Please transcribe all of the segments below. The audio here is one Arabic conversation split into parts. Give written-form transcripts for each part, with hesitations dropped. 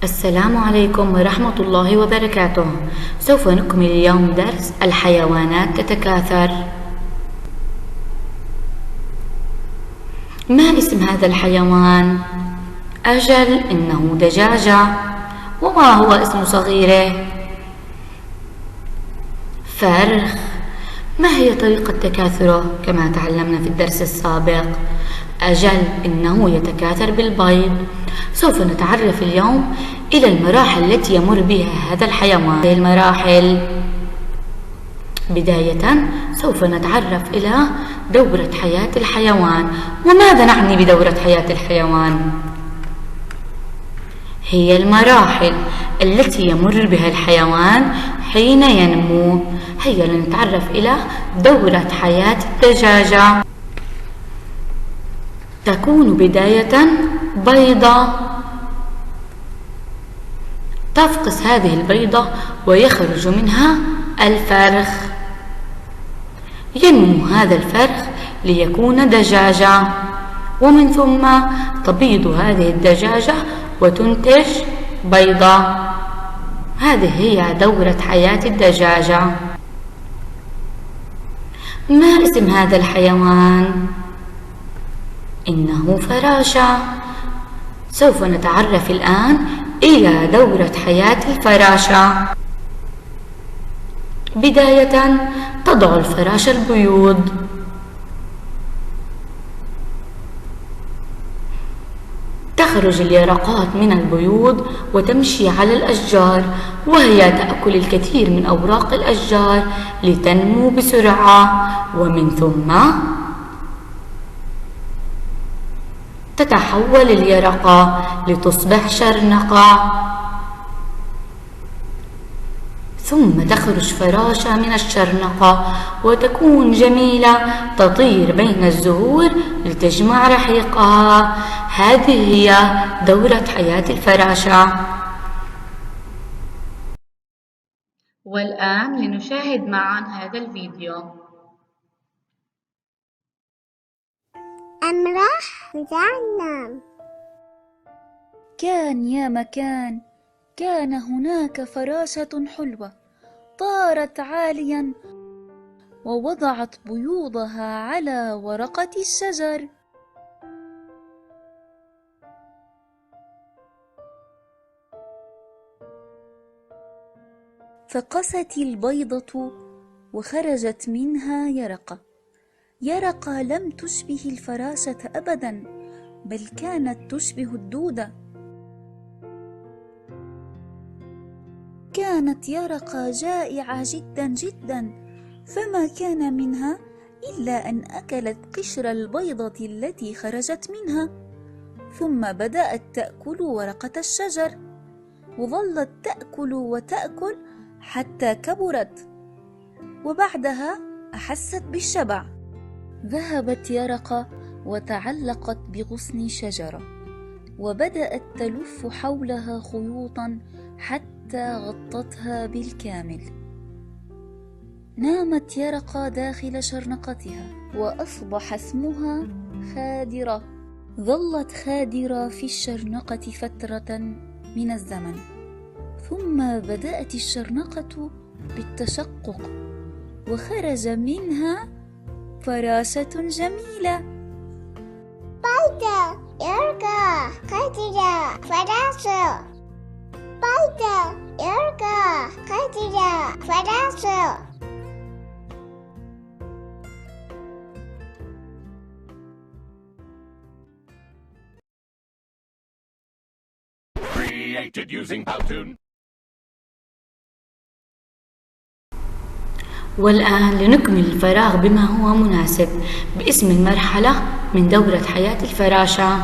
السلام عليكم ورحمة الله وبركاته. سوف نكمل اليوم درس الحيوانات تتكاثر. ما اسم هذا الحيوان؟ أجل، إنه دجاجة. وما هو اسم صغيره؟ فرخ. ما هي طريقة تكاثره كما تعلمنا في الدرس السابق؟ أجل، إنه يتكاثر بالبيض. سوف نتعرف اليوم إلى المراحل التي يمر بها هذا الحيوان. هذه المراحل: بداية سوف نتعرف إلى دورة حياة الحيوان. وماذا نعني بدورة حياة الحيوان؟ هي المراحل التي يمر بها الحيوان حين ينمو. هيا لنتعرف إلى دورة حياة الدجاجة. تكون بداية بيضة، تفقس هذه البيضة ويخرج منها الفرخ. ينمو هذا الفرخ ليكون دجاجة، ومن ثم تبيض هذه الدجاجة وتنتج بيضة. هذه هي دورة حياة الدجاجة. ما اسم هذا الحيوان؟ إنه فراشة. سوف نتعرف الآن إلى دورة حياة الفراشة. بداية تضع الفراشة البيوض، تخرج اليرقات من البيوض وتمشي على الأشجار، وهي تأكل الكثير من أوراق الأشجار لتنمو بسرعة، ومن ثم تتحول اليرقة لتصبح شرنقة، ثم تخرج فراشة من الشرنقة وتكون جميلة، تطير بين الزهور لتجمع رحيقها. هذه هي دورة حياة الفراشة. والآن لنشاهد معا هذا الفيديو. راح نتعلم. كان يا مكان، كان هناك فراشة حلوة طارت عاليا ووضعت بيوضها على ورقة الشجر. فقست البيضة وخرجت منها يرقة لم تشبه الفراشة أبدا، بل كانت تشبه الدودة. كانت يرقة جائعة جدا جدا، فما كان منها إلا أن أكلت قشر البيضة التي خرجت منها، ثم بدأت تأكل ورقة الشجر، وظلت تأكل وتأكل حتى كبرت، وبعدها أحست بالشبع. ذهبت يرقة وتعلقت بغصن شجرة، وبدأت تلف حولها خيوطا حتى غطتها بالكامل. نامت يرقة داخل شرنقتها، وأصبح اسمها خادرة. ظلت خادرة في الشرنقة فترة من الزمن، ثم بدأت الشرنقة بالتشقق، وخرج منها فراشة جميلة. بيضة، يرقة، خضرة، فراشة. بيضة، يرقة، خضرة، فراشة. Created using Powtoon. والآن لنكمل الفراغ بما هو مناسب باسم المرحلة من دورة حياة الفراشة: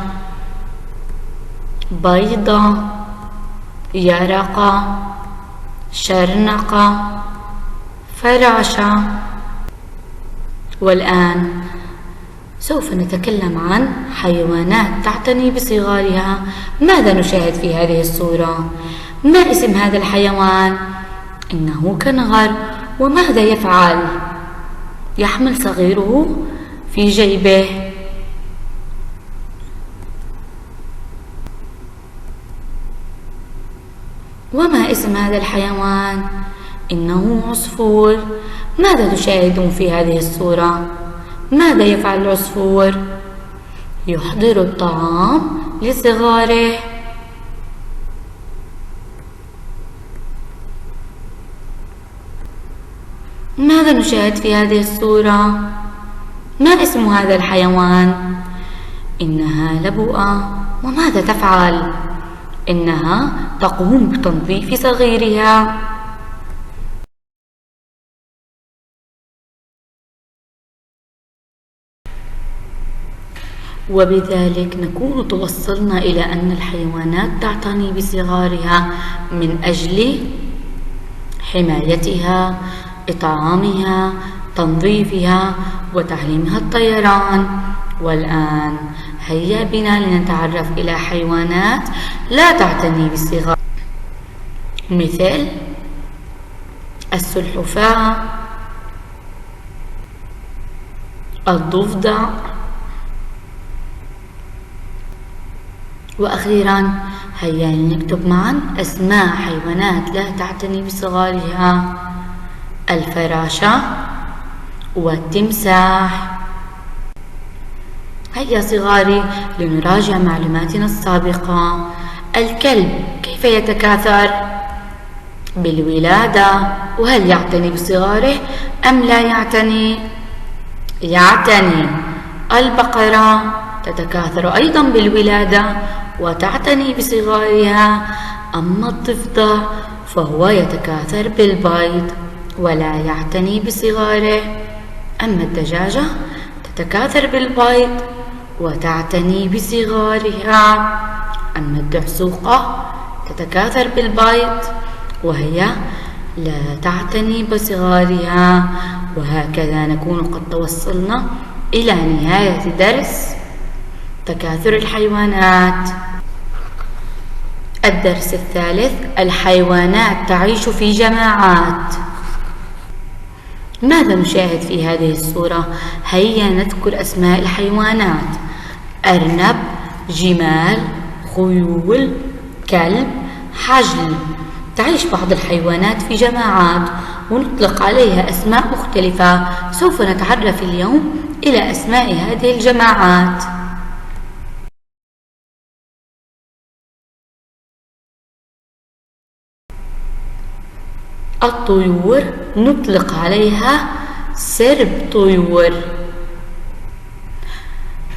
بيضة، يرقة، شرنقة، فراشة. والآن سوف نتكلم عن حيوانات تعتني بصغارها. ماذا نشاهد في هذه الصورة؟ ما اسم هذا الحيوان؟ إنه كنغر. وماذا يفعل؟ يحمل صغيره في جيبه. وما اسم هذا الحيوان؟ إنه عصفور. ماذا تشاهدون في هذه الصورة؟ ماذا يفعل العصفور؟ يحضر الطعام لصغاره. ماذا نشاهد في هذه الصورة؟ ما اسم هذا الحيوان؟ إنها لبؤة. وماذا تفعل؟ إنها تقوم بتنظيف صغيرها. وبذلك نكون توصلنا إلى أن الحيوانات تعتني بصغارها من أجل حمايتها، إطعامها، تنظيفها، وتعليمها الطيران. والآن هيا بنا لنتعرف إلى حيوانات لا تعتني بالصغار، مثل السلحفاة، الضفدع. وأخيرا هيا نكتب معا أسماء حيوانات لا تعتني بصغارها: الفراشة والتمساح. هيا صغاري لنراجع معلوماتنا السابقة. الكلب كيف يتكاثر؟ بالولادة. وهل يعتني بصغاره أم لا يعتني؟ يعتني. البقرة تتكاثر أيضا بالولادة وتعتني بصغارها. أما الضفدع فهو يتكاثر بالبيض ولا يعتني بصغاره. أما الدجاجة تتكاثر بالبيض وتعتني بصغارها. أما الدعسوقة تتكاثر بالبيض وهي لا تعتني بصغارها. وهكذا نكون قد توصلنا إلى نهاية درس تكاثر الحيوانات. الدرس الثالث: الحيوانات تعيش في جماعات. ماذا نشاهد في هذه الصورة؟ هيا نذكر أسماء الحيوانات: أرنب، جمال، خيول، كلب، حجل. تعيش بعض الحيوانات في جماعات ونطلق عليها أسماء مختلفة. سوف نتعرف اليوم إلى أسماء هذه الجماعات. الطيور نطلق عليها سرب طيور.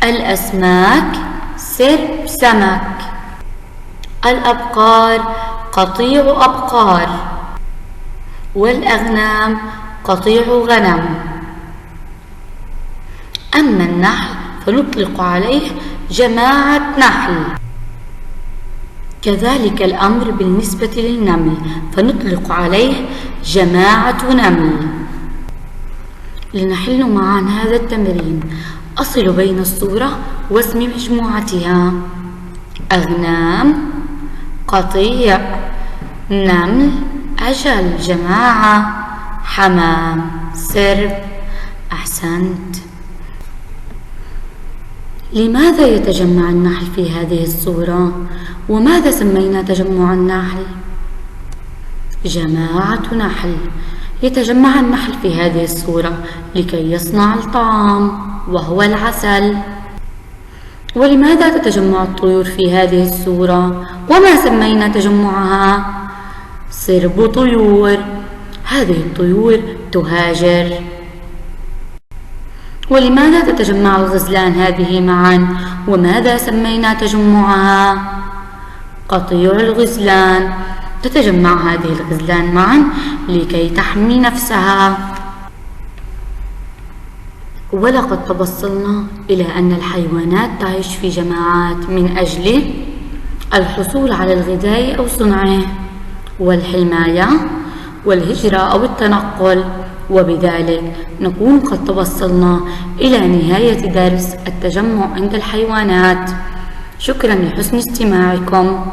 الأسماك سرب سمك. الأبقار قطيع أبقار. والأغنام قطيع غنم. أما النحل فنطلق عليه جماعة نحل. كذلك الأمر بالنسبة للنمل فنطلق عليه جماعة نمل. لنحل معا هذا التمرين: أصل بين الصورة واسم مجموعتها. أغنام، قطيع، نمل، أجل جماعة، حمام، سرب. أحسنت. لماذا يتجمع النحل في هذه الصورة؟ وماذا سمينا تجمع النحل؟ جماعة نحل. يتجمع النحل في هذه الصورة لكي يصنع الطعام وهو العسل. ولماذا تتجمع الطيور في هذه الصورة؟ وما سمينا تجمعها؟ سرب طيور. هذه الطيور تهاجر. ولماذا تتجمع الغزلان هذه معا؟ وماذا سمينا تجمعها؟ قطيع الغزلان. تتجمع هذه الغزلان معا لكي تحمي نفسها. ولقد توصلنا إلى أن الحيوانات تعيش في جماعات من أجل الحصول على الغذاء أو صنعه، والحماية، والهجرة أو التنقل. وبذلك نكون قد توصلنا إلى نهاية درس التجمع عند الحيوانات. شكرا لحسن استماعكم.